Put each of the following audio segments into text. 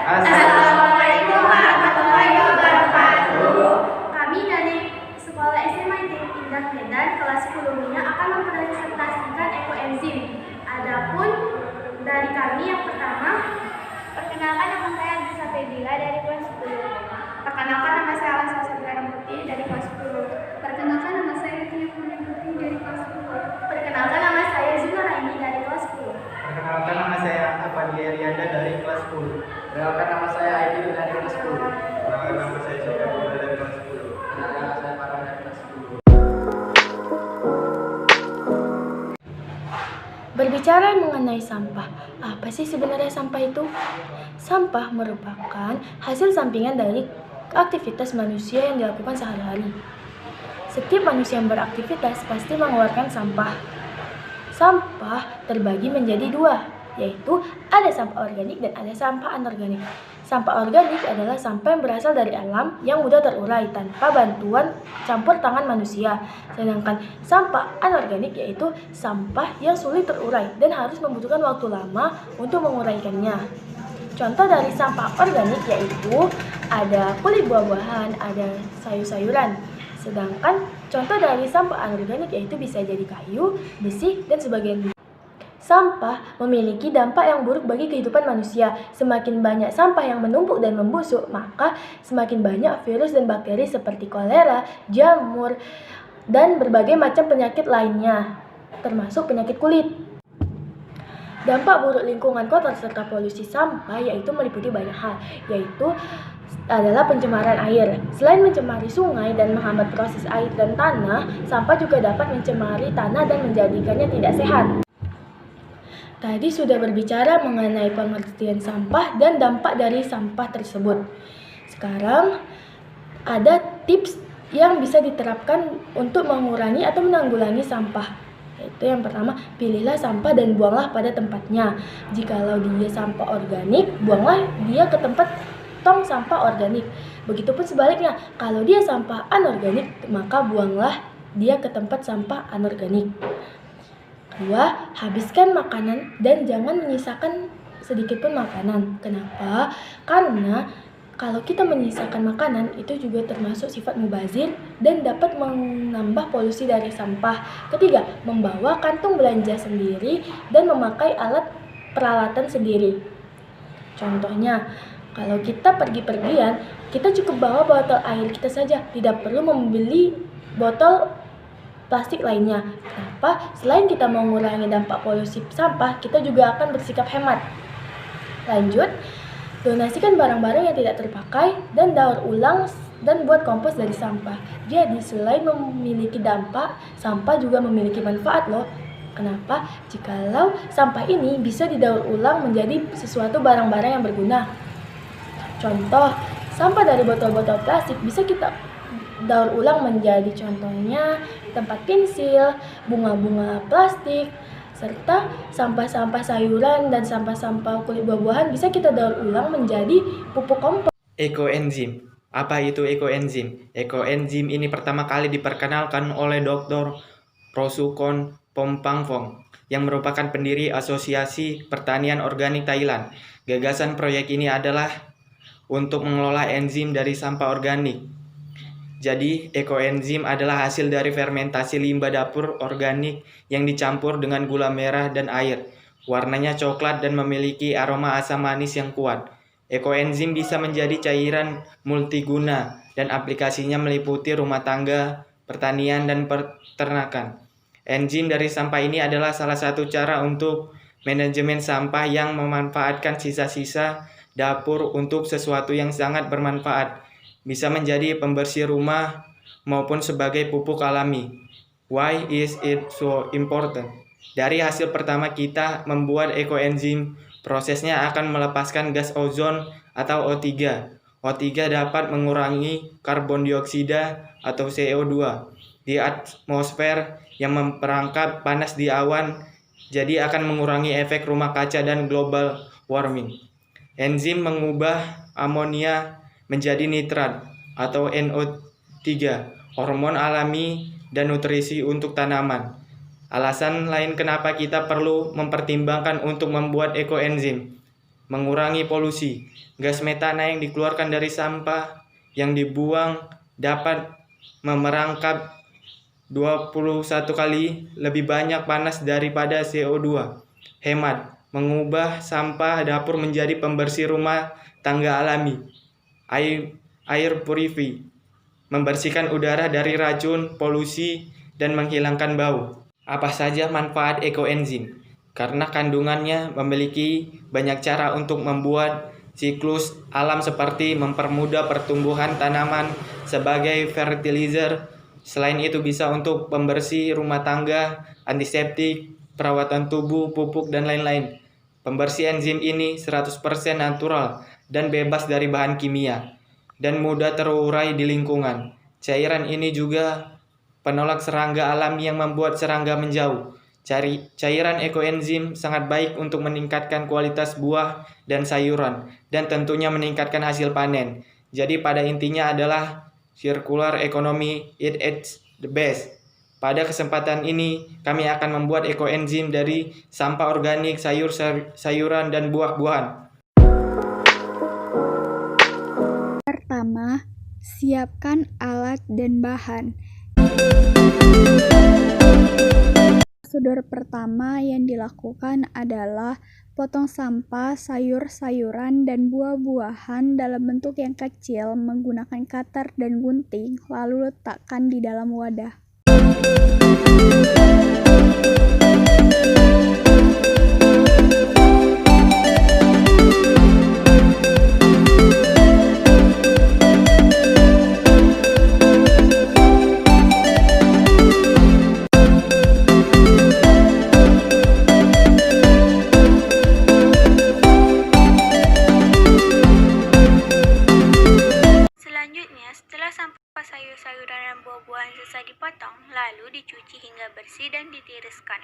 Assalamualaikum warahmatullahi wabarakatuh. Kami dari Sekolah SMA Indah Medan kelas 10 akan mempresentasikan ekoenzim. Adapun dari kami yang pertama, perkenalkan nama saya Anissa Febila dari kelas 10. Perkenalkan nama saya Alan Sastra Putih dari kelas 10. Perkenalkan nama saya Tia Putih dari kelas 10. Perkenalkan nama saya Zuna Raini dari kelas 10. Perkenalkan nama saya Afandi Arianda dari kelas 10. Perkenalkan nama saya Aidil dari kelas 10. Perkenalkan nama saya Jika dari kelas 10. Perkenalkan nama saya Farhan dari kelas 10. Berbicara mengenai sampah, apa sih sebenarnya sampah itu? Sampah merupakan hasil sampingan dari aktivitas manusia yang dilakukan sehari-hari. Setiap manusia yang beraktivitas pasti mengeluarkan sampah. Sampah terbagi menjadi dua, yaitu ada sampah organik dan ada sampah anorganik. Sampah organik adalah sampah yang berasal dari alam yang mudah terurai tanpa bantuan campur tangan manusia. Sedangkan sampah anorganik yaitu sampah yang sulit terurai dan harus membutuhkan waktu lama untuk menguraikannya. Contoh dari sampah organik yaitu ada kulit buah-buahan, ada sayur-sayuran. Sedangkan contoh dari sampah anorganik yaitu bisa jadi kayu, besi, dan sebagainya. Sampah memiliki dampak yang buruk bagi kehidupan manusia. Semakin banyak sampah yang menumpuk dan membusuk, maka semakin banyak virus dan bakteri seperti kolera, jamur, dan berbagai macam penyakit lainnya, termasuk penyakit kulit. Dampak buruk lingkungan kotor serta polusi sampah yaitu meliputi banyak hal, yaitu adalah pencemaran air. Selain mencemari sungai dan menghambat proses air dan tanah, sampah juga dapat mencemari tanah dan menjadikannya tidak sehat. Tadi sudah berbicara mengenai pengertian sampah dan dampak dari sampah tersebut. Sekarang ada tips yang bisa diterapkan untuk mengurangi atau menanggulangi sampah. Yaitu yang pertama, pilihlah sampah dan buanglah pada tempatnya. Jikalau dia sampah organik, buanglah dia ke tempat tong sampah organik. Begitupun sebaliknya, kalau dia sampah anorganik, maka buanglah dia ke tempat sampah anorganik. Kedua, habiskan makanan dan jangan menyisakan sedikit pun makanan. Kenapa? Karena kalau kita menyisakan makanan itu juga termasuk sifat mubazir dan dapat menambah polusi dari sampah. Ketiga, membawa kantung belanja sendiri dan memakai alat peralatan sendiri. Contohnya, kalau kita pergi-pergian, kita cukup bawa botol air kita saja, tidak perlu membeli botol plastik lainnya. Kenapa? Selain kita mengurangi dampak polusi sampah, kita juga akan bersikap hemat. Lanjut, donasikan barang-barang yang tidak terpakai dan daur ulang dan buat kompos dari sampah. Jadi selain memiliki dampak, sampah juga memiliki manfaat loh. Kenapa? Jikalau sampah ini bisa didaur ulang menjadi sesuatu barang-barang yang berguna. Contoh, sampah dari botol-botol plastik bisa kita daur ulang menjadi contohnya tempat pensil, bunga-bunga plastik, serta sampah-sampah sayuran dan sampah-sampah kulit buah-buahan bisa kita daur ulang menjadi pupuk kompos. Ekoenzim. Apa itu ekoenzim? Ekoenzim ini pertama kali diperkenalkan oleh Dr. Prosukon Pompangfong yang merupakan pendiri Asosiasi Pertanian Organik Thailand. Gagasan proyek ini adalah untuk mengelola enzim dari sampah organik. Jadi, ekoenzim adalah hasil dari fermentasi limbah dapur organik yang dicampur dengan gula merah dan air. Warnanya coklat dan memiliki aroma asam manis yang kuat. Ekoenzim bisa menjadi cairan multiguna dan aplikasinya meliputi rumah tangga, pertanian, dan peternakan. Enzim dari sampah ini adalah salah satu cara untuk manajemen sampah yang memanfaatkan sisa-sisa dapur untuk sesuatu yang sangat bermanfaat. Bisa menjadi pembersih rumah maupun sebagai pupuk alami. Why is it so important? Dari hasil pertama kita membuat ekoenzim, prosesnya akan melepaskan gas ozon atau O3. O3 dapat mengurangi karbon dioksida atau CO2 di atmosfer yang memperangkap panas di awan, jadi akan mengurangi efek rumah kaca dan global warming. Enzim mengubah amonia menjadi nitrat atau NO3, hormon alami dan nutrisi untuk tanaman. Alasan lain kenapa kita perlu mempertimbangkan untuk membuat ekoenzim. mengurangi polusi. Gas metana yang dikeluarkan dari sampah yang dibuang dapat memerangkap 21 kali lebih banyak panas daripada CO2. Hemat, mengubah sampah dapur menjadi pembersih rumah tangga alami. Air purify, membersihkan udara dari racun, polusi, dan menghilangkan bau. Apa saja manfaat ekoenzim? Karena kandungannya memiliki banyak cara untuk membuat siklus alam seperti mempermudah pertumbuhan tanaman sebagai fertilizer. Selain itu bisa untuk pembersih rumah tangga, antiseptik, perawatan tubuh, pupuk, dan lain-lain. Pembersih enzim ini 100% natural dan bebas dari bahan kimia dan mudah terurai di lingkungan. Cairan ini juga penolak serangga alami yang membuat serangga menjauh. Cairan ekoenzim sangat baik untuk meningkatkan kualitas buah dan sayuran dan tentunya meningkatkan hasil panen. Jadi pada intinya adalah circular economy it's the best. Pada kesempatan ini kami akan membuat ekoenzim dari sampah organik, sayuran dan buah-buahan. Pertama, siapkan alat dan bahan. Prosedur pertama yang dilakukan adalah potong sampah, sayur-sayuran, dan buah-buahan dalam bentuk yang kecil menggunakan cutter dan gunting, lalu letakkan di dalam wadah. Selanjutnya, setelah sampah sayur-sayuran dan buah-buahan selesai dipotong, lalu dicuci hingga bersih dan ditiriskan.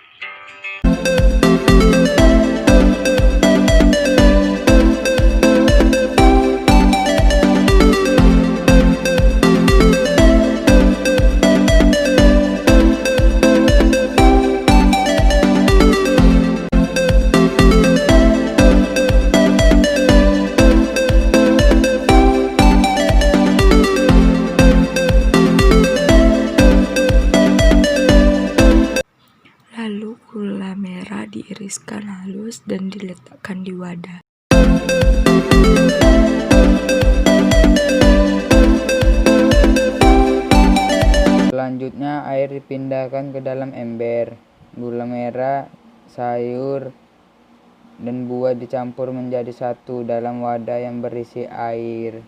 Lalu gula merah diiriskan halus dan diletakkan di wadah. Selanjutnya air dipindahkan ke dalam ember. Gula merah, sayur, dan buah dicampur menjadi satu dalam wadah yang berisi air.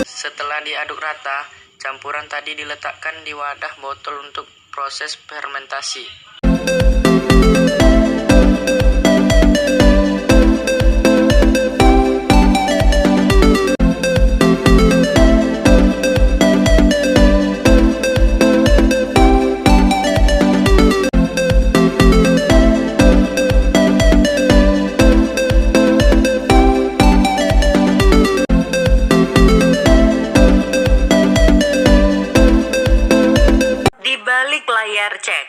Setelah diaduk rata, campuran tadi diletakkan di wadah botol untuk proses fermentasi. Di balik layar cek.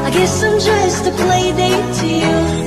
I guess I'm just a play date to you.